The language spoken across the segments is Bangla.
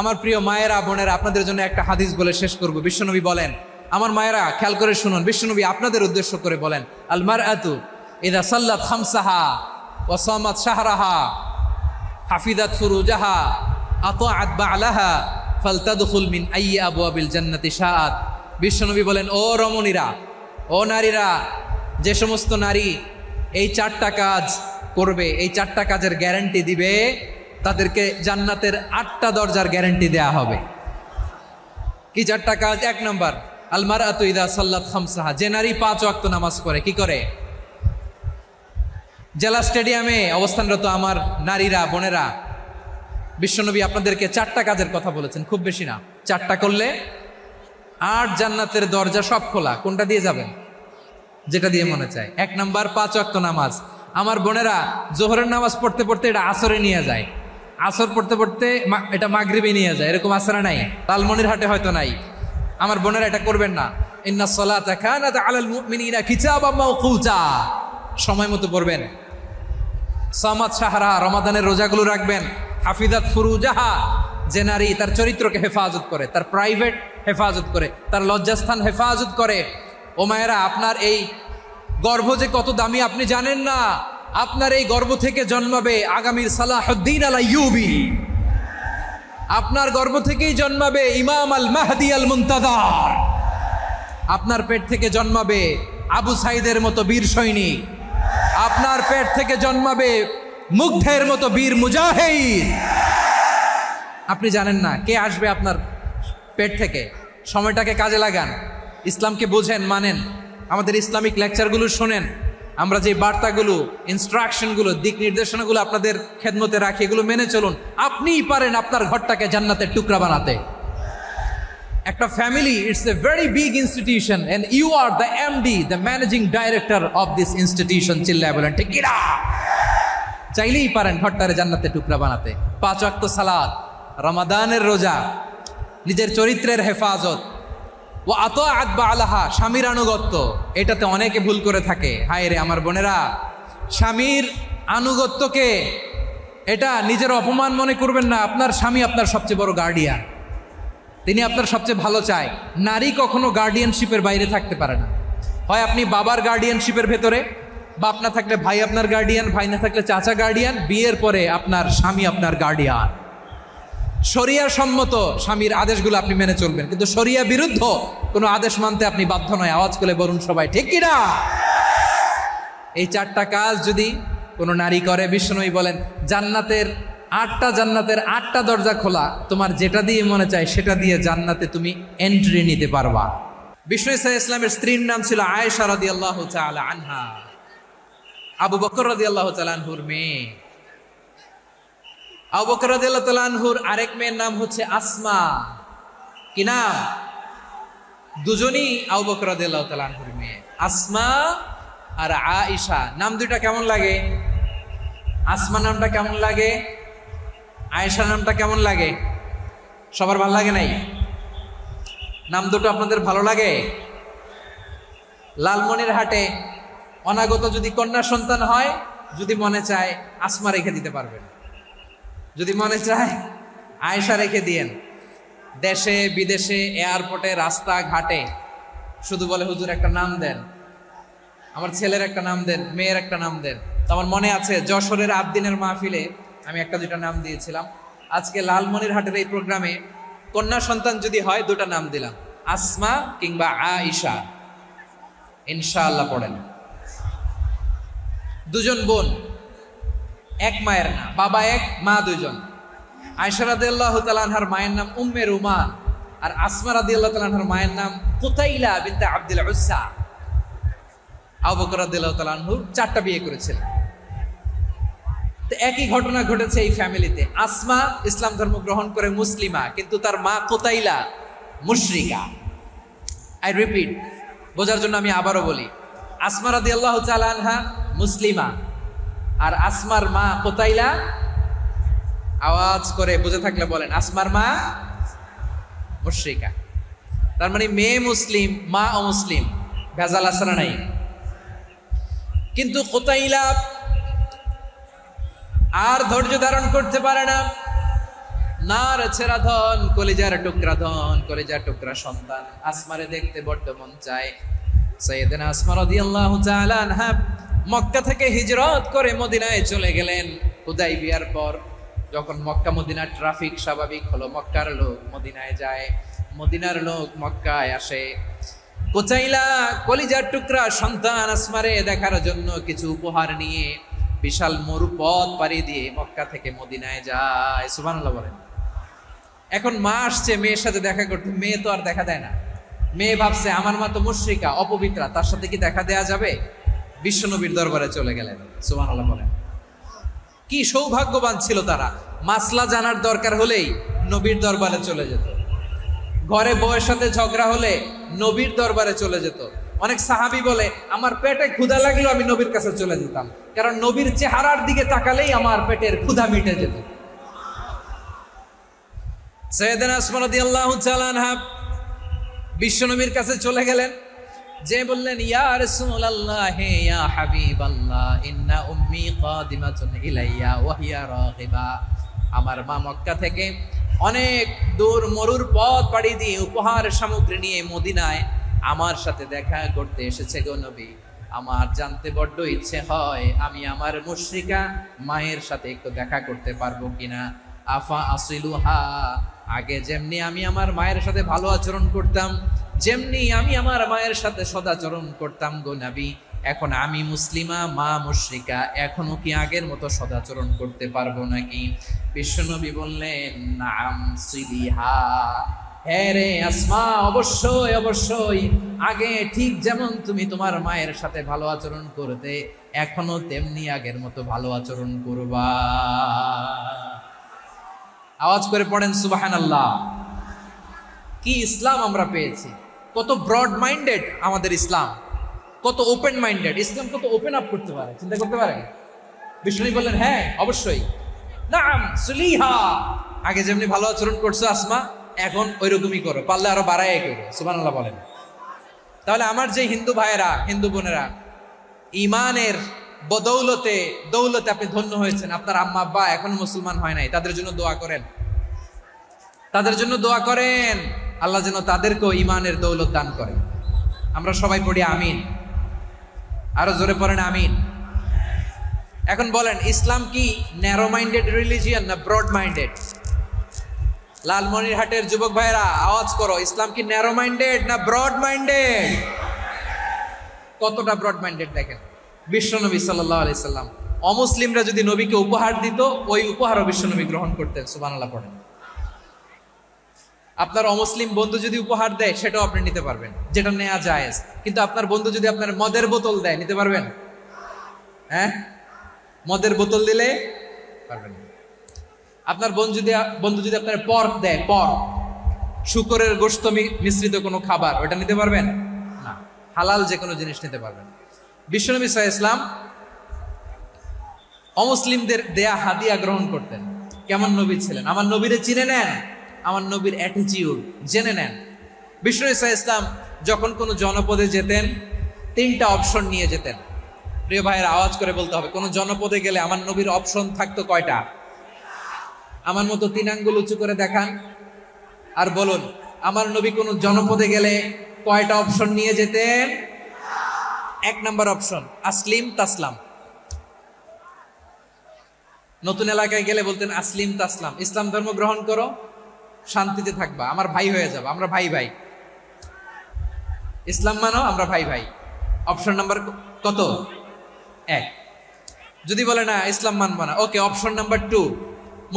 আমার প্রিয় মায়েরা বোনেরা, আপনাদের জন্য একটা হাদিস বলে শেষ করব। বিশ্বনবী বলেন, আমার মায়েরা খেয়াল করে শুনুন, বিশ্বনবী আপনাদের উদ্দেশ্য করে বলেন, আল মারআতু ইযা সাল্লাত খামসাহা ওয়া সামাত শাহরাহা হাফিজাত ফুরুজাহা আতাআত বা'লাহা ফালতাদখুল মিন আইয়ি আবওয়াবিল জান্নাতি শাআত। বিশ্বনবী বলেন, ও রমণীরা, ও নারীরা, যে সমস্ত নারী এই 4টা কাজ করবে, এই 4টা কাজের গ্যারান্টি দিবে, তাদেরকে জান্নাতের 8টা দরজার গ্যারান্টি দেয়া হবে। কি 4টা কাজ? 1 নম্বর, আল মারআতু ইযা সাল্লাত খামসাহা, যে নারী 5 ওয়াক্ত নামাজ পড়ে। কি করে? জেলা স্টেডিয়ামে অবস্থানরত আমার নারীরা বোনেরা, বিশ্বনবী আপনাদেরকে 4টা কাজের কথা বলেছেন, খুব বেশি না। 4টা করলে 8 জান্নাতের দরজা সব খোলা। কোনটা দিয়ে যাবেন? যেটা দিয়ে মনে চায়। 1 নম্বর 5 ওয়াক্ত নামাজ। আমার বোনেরা জোহরের নামাজ পড়তে পড়তে এটা আসরে নিয়ে যায়, আসর পড়তে পড়তে এটা মাগরিবে নিয়ে যায়। এরকম আসরা নাই, লালমনিরহাটে হয়তো নাই। আমার বোনেরা এটা করবেন না। ইন্নাস সালাতা কানাত আলাল মুমিনিনা কিতাবাম মাওকুতা, সময় মতো পড়বেন। সামাত শাহরা, রমাদানের রোজাগুলো রাখবেন। হাফিজাত ফুরুজাহা, যে নারী তার চরিত্রকে হেফাজত করে, তার প্রাইভেট হেফাজত করে, তার লজ্জাস্থান হেফাজত করে। ও মায়েরা, আপনার এই গর্ভ যে কত দামি আপনি জানেন না। আপনার এই গর্ভ থেকে জন্মাবে আগামীর সালাহুদ্দিন আল আইয়ুবী। আপনার গর্ভ থেকেই জন্মাবে ইমাম আল মাহদি আল মুনতাজার। আপনার পেট থেকে জন্মাবে আবু সাইদের মতো বীর সৈনিক। আপনার পেট থেকে জন্মাবে মুগ্ধের মতো বীর মুজাহিদ। আপনি জানেন না কে আসবে আপনার পেট থেকে। সময়টাকে কাজে লাগান, ইসলামকে বোঝেন, মানেন, আমাদের ইসলামিক লেকচারগুলো শোনেন। আমরা যে বার্তাগুলো, ইনস্ট্রাকশনগুলো, দিক নির্দেশনাগুলো আপনাদের খেদমতে রাখি, এগুলো মেনে চলুন। আপনিই পারেন আপনার ঘরটাকে জান্নাতের টুকরা বানাতে। একটা family, it's a very big institution and you are the MD, the managing director of this institution. চিল্লায় বলেন ঠিক কিনা? চাইলেই পারেন ঘরটারে জান্নাতের টুকরা বানাতে। 5 ওয়াক্ত সালাত, রমাদানের রোজা, নিজের চরিত্রের হেফাজত, ও আতাআত বা'লাহা, স্বামীর আনুগত্য। এটাতে অনেকে ভুল করে থাকে। হায় রে আমার বোনেরা, স্বামীর আনুগত্যকে এটা নিজের অপমান মনে করবেন না। আপনার স্বামী আপনার সবচেয়ে বড় গার্ডিয়ান, তিনি আপনার সবচেয়ে ভালো চায়। নারী কখনো গার্ডিয়ানশিপের বাইরে থাকতে পারে না। হয় আপনি বাবার গার্ডিয়ানশিপের ভেতরে, বাপ না থাকলে ভাই আপনার গার্ডিয়ান, ভাই না থাকলে চাচা গার্ডিয়ান, বিয়ের পরে আপনার স্বামী আপনার গার্ডিয়ান। শরিয়া সম্মত স্বামীর আদেশগুলো আপনি মেনে চলবেন, কিন্তু শরিয়া বিরুদ্ধ কোনো আদেশ মানতে আপনি বাধ্য নয়। আওয়াজ করে বলুন সবাই ঠিক কিনা? এই 4টা কাজ যদি কোনো নারী করে, বিশ্বনবী বলেন জান্নাতের 8টা দরজা খোলা। তোমার যেটা দিয়ে মনে চায় সেটা দিয়ে জান্নাতে তুমি এন্ট্রি নিতে পারবা। বিষ্ণু সাল্লাল্লাহু আলাইহি ওয়াসাল্লামের স্ত্রীর নাম ছিল আয়েশা রাদিয়াল্লাহু তাআলা আনহা, আবু বকর রাদিয়াল্লাহু তাআলা আনহুর মেয়ে। আবু বকর রাদিয়াল্লাহু তাআলা আনহুর আরেক মেয়ের নাম হচ্ছে আসমা। কি নাম? দুজনই আবু বকর রাদিয়াল্লাহু তাআলা আনহুর মেয়ে, আসমা আর আয়েশা। নাম দুইটা কেমন লাগে? আসমা নামটা কেমন লাগে? আয়েশা নামটা কেমন লাগে? সবার ভালো লাগে নাই? নাম দুটো আপনাদের ভালো লাগে? লালমনিরহাটে অনাগত যদি কন্যা সন্তান হয়, যদি মনে চায় আসমা রেখে দিতে পারবেন, যদি মনে চায় আয়েশা রেখে দিয়েন। দেশে বিদেশে, এয়ারপোর্টে, রাস্তাঘাটে শুধু বলে হুজুর একটা নাম দেন, আমার ছেলের একটা নাম দেন, মেয়ের একটা নাম দেন। তো আমার মনে আছে যশোরের আবদিনের মাহফিলে আমি 1-2টা নাম দিয়েছিলাম। আজকে লালমনিরহাটের এই প্রোগ্রামে কন্যা সন্তান যদি হয় 2টা নাম দিলাম, আসমা কিংবা আয়েশা। ইনশাআল্লাহ পড়েন। দুজন বোন, এক মায়ের না, বাবা এক, মা দুজন। আয়েশা রাদিয়াল্লাহু তাআলা আনহার মায়ের নাম উম্মে রুমান, আর আসমা রাদিয়াল্লাহু তাআলা আনহার মায়ের নাম কুতাইলা বিনতে আব্দুল উজ্জা। আবু বকর রাদিয়াল্লাহু তাআলা আনহু 4টা বিয়ে করেছিলেন। তো একই ঘটনা ঘটেছে এই ফ্যামিলিতে। আসমা ইসলাম ধর্ম গ্রহণ করে মুসলিমা, কিন্তু তার মা কুতাইলা মুশরিকা। আই রিপিট, বোঝার জন্য আমি আবারও বলি, আসমা রাদিয়াল্লাহু তাআলা আনহা মুসলিমা, আর আসমার মা কুতাইলা। আওয়াজ করে বুঝে থাকলে বলেন, আসমার মা মুশরিকা। তার মানে মেয়ে মুসলিম, মা অমুসলিম। ভেজাল আছে না নাই? কিন্তু কুতাইলা আর ধৈর্য ধারণ করতে পারে না। নার ছেড়া ধন, কলিজার টুকরা ধন, কলিজার টুকরা সন্তান আসমারে দেখতে বড্ড মন চায়। সাইয়েদনা আসমা রাদিয়াল্লাহু তাআলা আনহা মক্কা থেকে হিজরত করে মদিনায় চলে গেলেন হুদাইবিয়ার পর। যখন মক্কা মদিনার ট্রাফিক স্বাভাবিক হলো, মক্কার লোক মদিনায় যায়, মদিনার লোক মক্কায় আসে। কোচাইলা কলিজার টুকরা সন্তান আসমারে দেখার জন্য কিছু উপহার নিয়ে বিশাল মরুপথ পাড়ি দিয়ে মক্কা থেকে মদিনায় যায়। সুবহানাল্লাহ বলেন। এখন মা আসছে মেয়ের সাথে দেখা করতে, মেয়ে তো আর দেখা দেয় না। মেয়ে ভাবছে আমার মা তো মুশরিকা, অপবিত্রা, তার সাথে কি দেখা দেয়া যাবে? বিশ্বনবীর দরবারে চলে গেলেন। সুবহানাল্লাহ বলেন। কি সৌভাগ্যবান ছিল তারা, মাসলা জানার দরকার হলেই নবীর দরবারে চলে যেত। ঘরে বউয়ের সাথে ঝগড়া হলে নবীর দরবারে চলে যেত। অনেক সাহাবী বলে আমার পেটে ক্ষুধা লাগলো আমি নবীর কাছে চলে যেতাম, কারণ নবীর চেহারার দিকে তাকালেই আমার পেটের ক্ষুধা মিটে যেত। সাইয়েদনা আসমা রাদিয়াল্লাহু তাআলা আনহা বিশ্বনবীর কাছে চলে গেলেন, যে বললেন ইয়া রাসূলুল্লাহ ইয়া হাবিবাল্লাহ ইন্না উম্মি কাদিমাতুন ইলাইয়া ওয়া হিয়া রাগিবা। আমার মা মক্কা থেকে অনেক দূর মরুর পথ পাড়ি দিয়ে উপহার সামগ্রী নিয়ে মদিনায় আমার সাথে দেখা করতে এসেছে গো নবী। আমার জানতে বড্ড ইচ্ছে হয় আমি আমার মুশরিকা মায়ের সাথে একটু দেখা করতে পারবো কিনা। আফা আসিলুহা, আগে যেমনি আমি আমার মায়ের সাথে ভালো আচরণ করতাম, যেমনি আমি আমার মায়ের সাথে সদাচরণ করতাম গো নবী, এখন আমি মুসলিমা মা মুশরিকা, এখনো কি আগের মতো সদাচরণ করতে পারবো নাকি? বিশ্বনবী বললেন নাম সিলিহা, হ্যাঁ রে আসমা, অবশ্যই অবশ্যই, আগে ঠিক যেমন তুমি তোমার মায়ের সাথে ভালো আচরণ করতে এখনো তেমনি আগের মতো ভালো আচরণ করবা। আওয়াজ করে পড়েন সুবহানাল্লাহ। কি ইসলাম আমরা পেয়েছি, কত ব্রড মাইন্ডেড আমাদের ইসলাম, কত ওপেন মাইন্ডেড ইসলাম, কত ওপেন আপ করতে পারে, চিন্তা করতে পারে। বিষ্ণু বললেন হ্যাঁ অবশ্যই, নাম সুলিহা, আগে যেমনি ভালো আচরণ করছো আসমা এখন ওইরকমই করো, পারলে আরো বাড়াই করো। সুবহানাল্লাহ বলেন। তাহলে আমার যে হিন্দু ভাইয়েরা হিন্দু বোনেরা ইমানের বদৌলতে দৌলতে আপনি ধন্য হয়েছেন, আপনার আম্মা আব্বা এখনো মুসলমান হয় নাই, তাদের জন্য দোয়া করেন, তাদের জন্য দোয়া করেন, আল্লাহ যেন তাদেরকেও ইমানের দৌলত দান করে। আমরা সবাই পড়ি আমিন, আরো জোরে পড়েন আমিন। এখন বলেন ইসলাম কি ন্যারো মাইন্ডেড রিলিজিয়ান না ব্রড মাইন্ডেড? লালমনিরহাটের যুবক ভাইরা আওয়াজ করো, ইসলাম কি ন্যারো মাইন্ডেড না ব্রড মাইন্ডেড? কতটা ব্রড মাইন্ডেড দেখেন। বিশ্বনবী সাল্লাল্লাহু আলাইহি সাল্লাম অমুসলিমরা যদি নবীকে উপহার দিত, ওই উপহারও বিশ্বনবী গ্রহণ করতেন। সুবহানাল্লাহ পড়েন। আপনার অমুসলিম বন্ধু যদি উপহার দেয় সেটাও আপনি নিতে পারবেন, যেটা নেওয়া জায়েজ। কিন্তু আপনার বন্ধু যদি আপনার মদের বোতল দেয়, নিতে পারবেন? হ্যাঁ, মদের বোতল দিলে পারবেন না। আপনার বন্ধু যদি আপনার পর্ক দেয়, পর্ক শুকরের গোশত মিশ্রিত কোনো খাবার, ওটা নিতে পারবেন না। হালাল যে কোনো জিনিস নিতে পারবেন। বিশ্বনবী সাল্লাল্লাহু আলাইহি ওয়াসাল্লাম অমুসলিমদের দেয়া হাদিয়া গ্রহণ করতেন। কেমন নবী ছিলেন, আমার নবীরে চিনে নেন, আমার নবীর অ্যাটিটিউড জেনে নেন। বিশ্বনবী সাল্লাল্লাহু আলাইহি ওয়াসাল্লাম যখন কোনো জনপদে যেতেন 3টা অপশন নিয়ে যেতেন। প্রিয় ভাইয়ের আওয়াজ করে বলতে হবে, কোনো জনপদে গেলে আমার নবীর অপশন থাকতো কয়টা? আমার মতো 3 আঙ্গুল উঁচু করে দেখান আর বলুন আমার নবী কোন জনপদে গেলে কয়টা অপশন নিয়ে যেতেন? 1 নাম্বার অপশন আসলিম তাসলাম। নতুন এলাকায় গেলে বলতেন আসলিম তাসলাম, ইসলাম ধর্ম গ্রহণ করো, শান্তিতে থাকবা, আমার ভাই হয়ে যাবে, আমরা ভাই ভাই, ইসলাম মানো, আমরা ভাই ভাই। অপশন নাম্বার কত? 1। যদি বলে না ইসলাম মানবা না, ওকে, অপশন নাম্বার 2,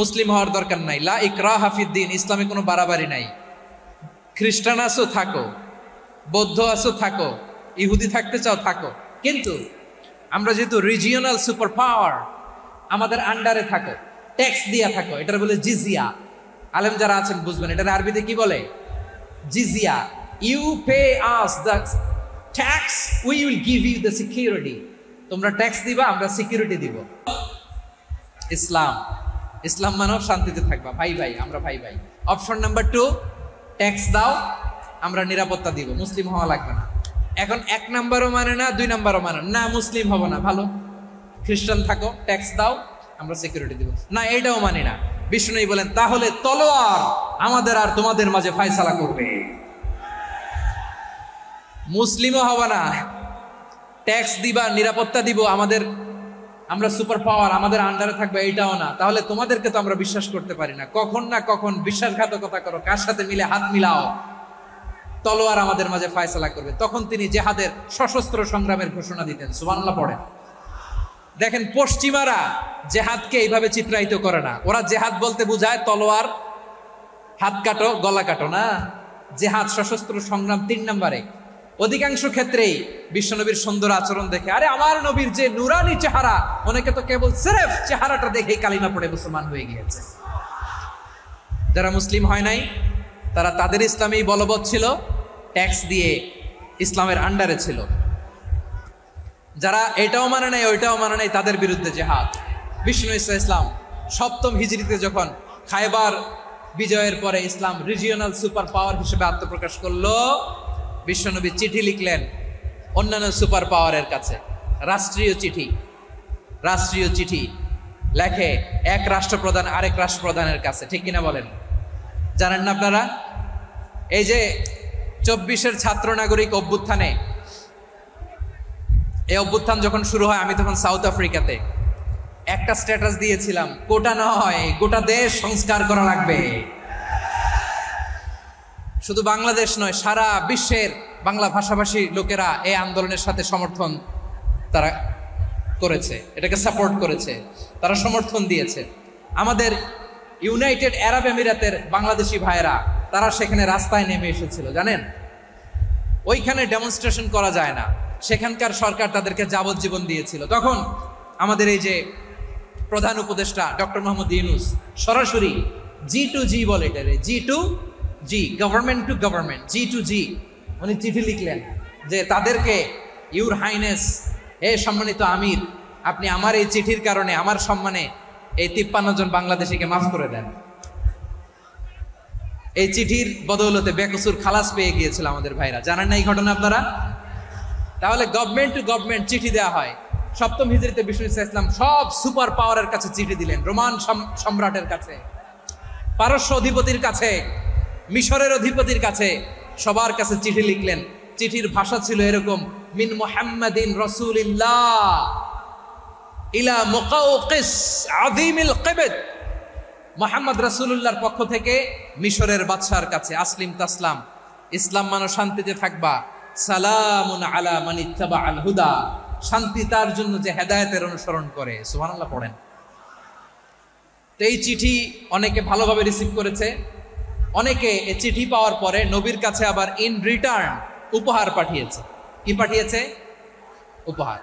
মুসলিম হওয়ার দরকার নাই, লা ইকরাহা ফিদ্দিন, ইসলামে কোনো বাড়াবাড়ি নাই। খ্রিস্টান আছো থাকো, বৌদ্ধ আছো থাকো, ইহুদি থাকতে চাও থাকো, কিন্তু আমরা যেহেতু রিজিওনাল সুপার পাওয়ার, আমাদের আন্ডারে থাকো, ট্যাক্স দিয়া থাকো, এটার বলে জিজিয়া। আলেম যারা আছেন বুঝবেন এটার আরবিতে কি বলে, জিজিয়া। You pay us the tax, we will give you the security. তোমরা ট্যাক্স দিবা, আমরা সিকিউরিটি দিব। ইসলাম, ইসলাম মানব শান্তিতে থাকবা, ভাই ভাই, আমরা ভাই ভাই। অপশন নাম্বার 2, ট্যাক্স দাও, আমরা নিরাপত্তা দিব, মুসলিম হওয়া লাগবে না। এখন 1 নাম্বারও মানে না, 2 নাম্বারও মানে না, মুসলিম হবো না, ভালো, খ্রিস্টান থাকো, ট্যাক্স দাও, আমরা সিকিউরিটি দিব না, এইটাও মানি না। বিষ্ণু বলেন, তাহলে তলোয়ার আমাদের আর তোমাদের মাঝে ফায়সালা করবে। মুসলিমও হবে না, ট্যাক্স দিবা, নিরাপত্তা দিব, আমরা সুপার পাওয়ার, আমাদের আন্ডারে থাকবে, এইটাও না। তাহলে তোমাদেরকে তো আমরা বিশ্বাস করতে পারি না, কখন না কখন বিশ্বাসঘাতকতা করো, কার সাথে মিলে হাত মিলাও, তলোয়ার আমাদের মাঝে ফায়সালা করবে। তখন তিনি জেহাদের সশস্ত্র সংগ্রামের ঘোষণা দিতেন। সুবহানাল্লাহ পড়েন। দেখেন, পশ্চিমারা জেহাদকে এইভাবে চিত্রায়িত করে না। ওরা জেহাদ বলতে বুঝায় তলোয়ার, হাত কাটো, গলা কাটো না। জেহাদ সশস্ত্র সংগ্রাম 3 নম্বরে। অধিকাংশ ক্ষেত্রেই বিশ্বনবীর সুন্দর আচরণ দেখে, আরে আমার নবীর যে নুরানি চেহারা, অনেকে তো কেবল সিরেফ চেহারাটা দেখেই কালিমা পড়ে মুসলমান হয়ে গিয়েছে। যারা মুসলিম হয় নাই তারা তাদের ইসলামেই বলবৎ ছিল, ট্যাক্স দিয়ে ইসলামের আন্ডারে ছিল। যারা এটাও মানে নাই ওইটাও মানে নাই, তাদের বিরুদ্ধে জেহাদ। বিষ্ণু ইসলাম 7ম হিজরিতে যখন খায়বার বিজয়ের পরে ইসলাম রিজিওনাল সুপার পাওয়ার হিসেবে আত্মপ্রকাশ করলো, বিশ্বনবী চিঠি লিখলেন অন্যান্য সুপার পাওয়ারের কাছে। রাষ্ট্রীয় চিঠি লেখে এক রাষ্ট্রপ্রধান আরেক রাষ্ট্রপ্রধানের কাছে, ঠিক কিনা বলেন? জানেন না আপনারা? এই যে 24-এর ছাত্র নাগরিক অভ্যুত্থানে, এই অভ্যুত্থান যখন শুরু হয়, আমি তখন সাউথ আফ্রিকাতে একটা স্ট্যাটাস দিয়েছিলাম, কোটা নয় গোটা দেশ সংস্কার করা লাগবে। শুধু বাংলাদেশ নয়, সারা বিশ্বের বাংলা ভাষাভাষী লোকেরা এই আন্দোলনের সাথে সমর্থন তারা করেছে, এটাকে সাপোর্ট করেছে, তারা সমর্থন দিয়েছে। আমাদের ইউনাইটেড আরব আমিরাতের বাংলাদেশি ভাইয়েরা, তারা সেখানে রাস্তায় নেমে এসেছিল, জানেন? ওইখানে ডেমনস্ট্রেশন করা যায় না, সেখানকার সরকার তাদেরকে যাবজ্জীবন দিয়েছিল। তখন আমাদের এই যে প্রধান উপদেষ্টা ডক্টর মোহাম্মদ ইউনূস সরাসরি G2G বলে, এটারে G2G, government to government, G2G, উনি চিঠি লিখলেন যে তাদেরকে, ইউর হাইনেস, হে সম্মানিত আমির, আপনি আমার এই চিঠির কারণে আমার সম্মানে এই 53 জন বাংলাদেশিকে মাফ করে দেন। এই চিঠির বদৌলতে বেকসুর খালাস পেয়ে গিয়েছিল আমাদের ভাইরা। জানেন না এই ঘটনা আপনারা? তাহলে গভর্নমেন্ট টু গভর্নমেন্ট চিঠি দেওয়া হয়। 7ম হিজরিতে বিষ্ণু ইসলাম সব সুপার পাওয়ারের কাছে চিঠি দিলেন, রোমান সম্রাটের কাছে, পারস্য অধিপতির কাছে, মিশরের অধিপতির কাছে, সবার কাছে চিঠি লিখলেন। চিঠির ভাষা ছিল এরকম, মিন মুহাম্মাদিন রাসূলিল্লাহ ইলা মুকাওকিস আযীমিল কিবত, মুহাম্মদ রাসূলুল্লাহর পক্ষ থেকে মিশরের বাদশার কাছে, আসলিম তাসলাম, ইসলাম মানো শান্তিতে থাকবা, সালামুন আলা মান ইত্তাবাআল হুদা, শান্তি তার জন্য যে হেদায়েতের অনুসরণ করে। সুবহানাল্লাহ পড়েন। তো এই চিঠি অনেকে ভালোভাবে রিসিভ করেছে, অনেকে এই চিঠি পাওয়ার পরে নবীর কাছে আবার ইন রিটার্ন উপহার পাঠিয়েছে। কি পাঠিয়েছে? উপহার।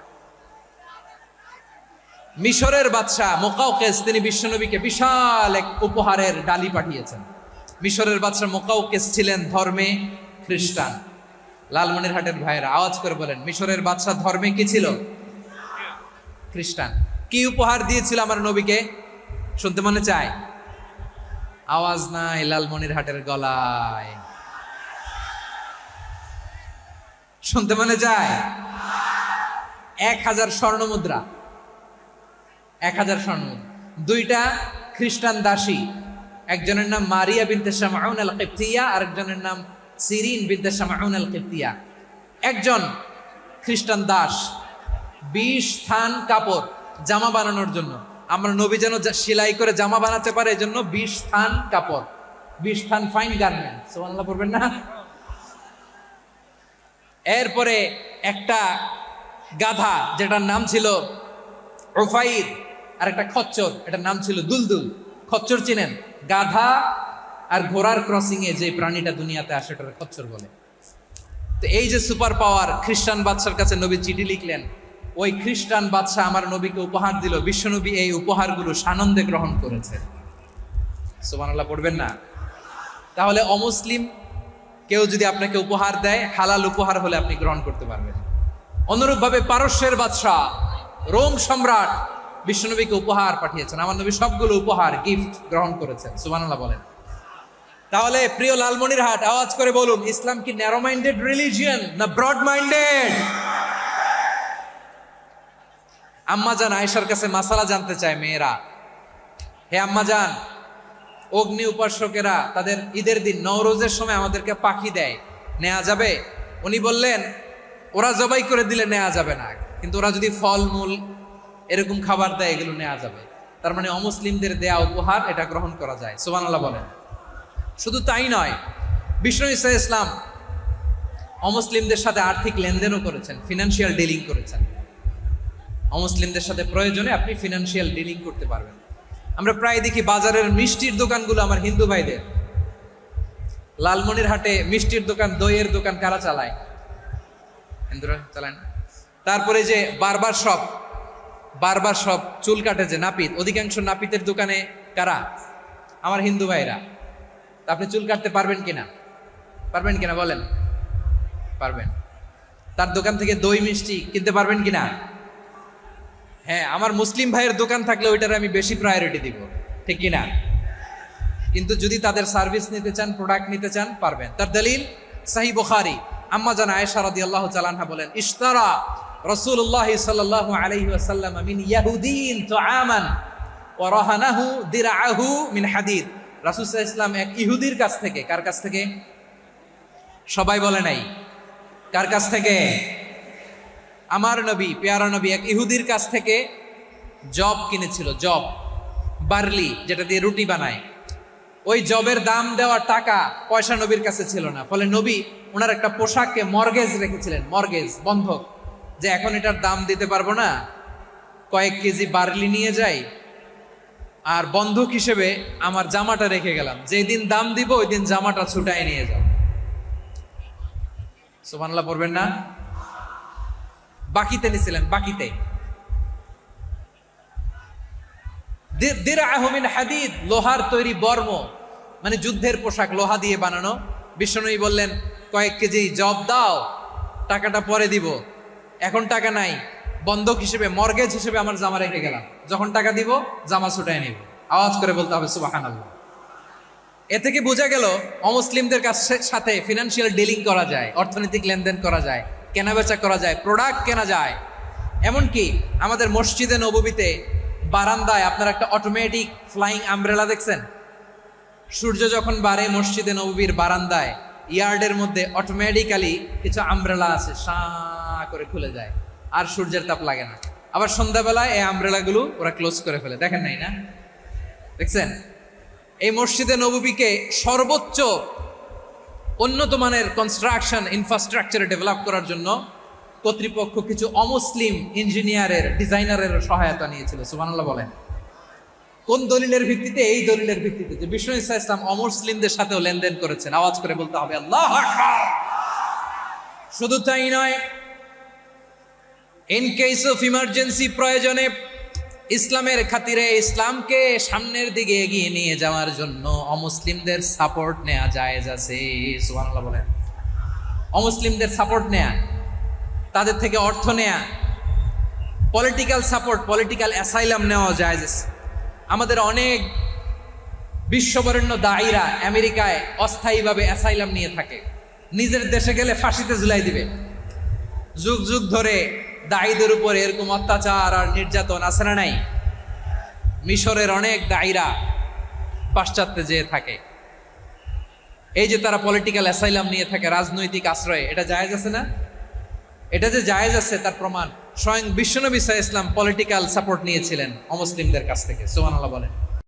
মিশরের বাদশা মুকাওকিস, তিনি বিশ্বনবীকে বিশাল এক উপহারের ডালি পাঠিয়েছেন। মিশরের বাদশা মুকাওকিস ছিলেন ধর্মে খ্রিস্টান। লালমনিরহাটের ভাইয়েরা আওয়াজ করে বলেন, মিশরের বাদশা ধর্মে কি ছিল? খ্রিস্টান। কি উপহার দিয়েছিল আমার নবীকে? শুনতে মনে চায়? আওয়াজ নাই লালমনিরহাটের গলায়, শুনতে মনে চায়? 1000 স্বর্ণ মুদ্রা, 1000 স্বর্ণ মুদ্রা। 2টা খ্রিস্টান দাসী, একজনের নাম মারিয়া বিনতে শামউন আল কিবতিয়া, আরেকজনের নাম সিরিন বিনতে শামউন আল কিবতিয়া। একজন খ্রিস্টান দাস 20 থান কাপড় জামা বানানোর জন্য, আমরা নবী যেন সেলাই করে জামা বানাতে পারে, এজন্য 20 থান কাপড়, 20 থান ফাইন গার্মেন্ট। সুবহানাল্লাহ পড়বেন না? এরপরে একটা গাধা, যেটার নাম ছিল উফাইর, আর একটা খচ্চর, এটার নাম ছিল দুলদুল। খচ্চর চিনেন? গাধা আর ঘোড়ার ক্রসিং এ যে প্রাণীটা দুনিয়াতে আসে, ওটার খচ্চর বলে। তো এই যে সুপার পাওয়ার খ্রিস্টান বাদশার কাছে নবী চিঠি লিখলেন, ওই খ্রিস্টান বাদশা আমার নবীকে উপহার দিল। বিশ্বনবী এই উপহারগুলো সানন্দে গ্রহণ করেছে। সুবহানাল্লাহ পড়বেন না? তাহলে অমুসলিম কেউ যদি আপনাকে উপহার দেয়, হালাল উপহার হলে আপনি গ্রহণ করতে পারবেন। অনুরূপভাবে পারস্যের বাদশা, রোম সম্রাট বিশ্বনবীকে উপহার পাঠিয়েছেন। আমার নবী সবগুলো উপহার, গিফট গ্রহণ করেছেন। সুবহানাল্লাহ বলেন। তাহলে প্রিয় লালমনিরহাট, আওয়াজ করে বলুন, ইসলাম কি ন্যারো মাইন্ডেড রিলিজিয়ন না ব্রড মাইন্ডেড? আম্মা জান আয়েশার কাছে মাসালা জানতে চায় মেয়েরা, হে আম্মা জান, অগ্নি উপাসকেরা তাদের ঈদের দিন নওরোজের সময় আমাদেরকে পাখি দেয়, নেওয়া যাবে? উনি বললেন ওরা জবাই করে দিলে নেওয়া যাবে না, কিন্তু ওরা যদি ফলমূল এরকম খাবার দেয় এগুলো নেওয়া যাবে। তার মানে অমুসলিমদের দেয়া উপহার এটা গ্রহণ করা যায়। সুবহানাল্লাহ বলেন। শুধু তাই নয়, বিষ্ণু ঈসা ইসলাম অমুসলিমদের সাথে আর্থিক লেনদেনও করেছেন, ফিনান্সিয়াল ডিলিং করেছেন। অমুসলিমদের সাথে প্রয়োজনে আপনি ফিনান্সিয়াল ডিলিং করতে পারবেন। আমরা প্রায় দেখি বাজারের মিষ্টির দোকানগুলো আমার হিন্দু ভাইদের। লালমনির হাটে মিষ্টির দোকান, দইয়ের দোকান কারা চালায়? হিন্দুরা চালায় না। তারপরে যে বারবার সব চুল কাটে যে নাপিত, অধিকাংশ নাপিতের দোকানে কারা? আমার হিন্দু ভাইরা। আপনি চুল কাটতে পারবেন কিনা বলেন? পারবেন। তার দোকান থেকে দই মিষ্টি কিনতে পারবেন কিনা? হ্যাঁ, আমার মুসলিম ভাইয়ের দোকান থাকলে ওইটার আমি বেশি প্রায়োরিটি দিব, ঠিক কিনা? কিন্তু যদি তাদের সার্ভিস নিতে চান, প্রোডাক্ট নিতে চান, পারবেন। তার দলিল সহিহ বুখারী, আম্মা জান আয়েশা রাদিয়াল্লাহু তাআলা আনহা বলেন, ইশতারা রাসূলুল্লাহ সাল্লাল্লাহু আলাইহি ওয়াসাল্লাম মিন ইয়াহুদিন তুআমান ওয়া রাহানাহু দিরআহু মিন হাদিদ। রাসূল সাল্লাল্লাহু আলাইহি ওয়াসাল্লাম এক ইহুদির কাছ থেকে, কার কাছ থেকে? সবাই বলে নাই কার কাছ থেকে? আমার নবী, পেয়ারা নবী এক ইহুদির কাছ থেকে জব কিনেছিল। জব, বার্লি, যেটা দিয়ে রুটি বানায়। ওই জবের দাম দেওয়ার টাকা পয়সা নবীর কাছে ছিল না। ফলে নবী ওনার একটা পোশাককে মর্গেজ রেখেছিলেন, মর্গেজ, বন্ধক, যে এখন এটার দাম দিতে পারবো না, কয়েক কেজি বার্লি নিয়ে যাই আর বন্ধক হিসেবে আমার জামাটা রেখে গেলাম, যেই দিন দাম দিব ওই দিন জামাটা ছুটায় নিয়ে যাও। সুবহানাল্লাহ পড়বেন না? বাকিতে নিছিলেন, বাকিতে। দিরআহু মিন হাদিদ, লোহার তৈরি বর্ম, মানে যুদ্ধের পোশাক, লোহা দিয়ে বানানো। বিষ্ণুনবী বললেন কয়েক কেজি জব দাও, টাকাটা পরে দিব, এখন টাকা নাই, বন্ধক হিসেবে, মর্গেজ হিসেবে আমার জামা রেখে গেলাম, যখন টাকা দিব জামা ছুটায় নিব। আওয়াজ করে বলতে হবে সুবহানাল্লাহ। এ থেকে বোঝা গেল অমুসলিমদের সাথে ফিনান্সিয়াল ডিলিং করা যায়, অর্থনৈতিক লেনদেন করা যায়, কেনাবেচা করা যায়, প্রোডাক্ট কেনা যায়। এমনকি আমাদের মসজিদে নববীতে বারান্দায় আপনার একটা অটোমেটিক ফ্লাইং আমব্রেলা দেখছেন? সূর্য যখন বাড়ে মসজিদে নববীর বারান্দায় ইয়ার্ডের মধ্যে অটোমেটিক্যালি কিছু আমব্রেলা আছে, সা করে খুলে যায়, আর সূর্যের তাপ লাগে না। আবার সন্ধ্যাবেলায় এই আমব্রেলাগুলো ওরা ক্লোজ করে ফেলে, দেখেন নাই না? দেখছেন? এই মসজিদে নববীকে সর্বোচ্চ উন্নত মানের কনস্ট্রাকশন ইনফ্রাস্ট্রাকচারে ডেভেলপ করার জন্য কর্তৃপক্ষ কিছু অমুসলিম ইঞ্জিনিয়ারের, ডিজাইনারের সহায়তা নিয়েছিল। সুবহানাল্লাহ বলেন। কোন দলিলের ভিত্তিতে? এই দলিলের ভিত্তিতে যে বিষ্ণু ঈসা ইসলাম অমুসলিমদের সাথেও লেনদেন করেছেন। আওয়াজ করে বলতে হবে আল্লাহু আকবার। শুধু তাই নয়, ইন কেস অফ ইমার্জেন্সি, প্রয়োজনে ইসলামের খাতিরে, ইসলামকে সামনের দিকে এগিয়ে নিয়ে যাওয়ার জন্য অমুসলিমদের সাপোর্ট নেওয়া জায়েজ আছে। সুবহানাল্লাহ বলেন। অমুসলিমদের সাপোর্ট নেয়া, তাদের থেকে অর্থ নেয়া, পলিটিক্যাল সাপোর্ট, পলিটিক্যাল অ্যাসাইলাম নেওয়া জায়েজ আছে। আমাদের অনেক বিশ্ববরেণ্য দায়ীরা আমেরিকায় অস্থায়ীভাবে অ্যাসাইলাম নিয়ে থাকে, নিজের দেশে গেলে ফাঁসিতে ঝুলাই দিবে। যুগ যুগ ধরে দায়ীদের উপর এরকম অত্যাচার আর নির্যাতন আছে না নাই? মিশরের অনেক দায়ীরা পাশ্চাত্যে যেয়ে থাকে, এই যে তারা পলিটিক্যাল অ্যাসাইলাম নিয়ে থাকে, রাজনৈতিক আশ্রয়, এটা জায়েজ আছে না? এটা যে জায়েজ আছে তার প্রমাণ স্বয়ং বিশ্বনবী সাল্লাল্লাহু আলাইহি ওয়াসাল্লাম পলিটিক্যাল সাপোর্ট নিয়েছিলেন অমুসলিমদের কাছ থেকে। সুবহানাল্লাহ বলেন।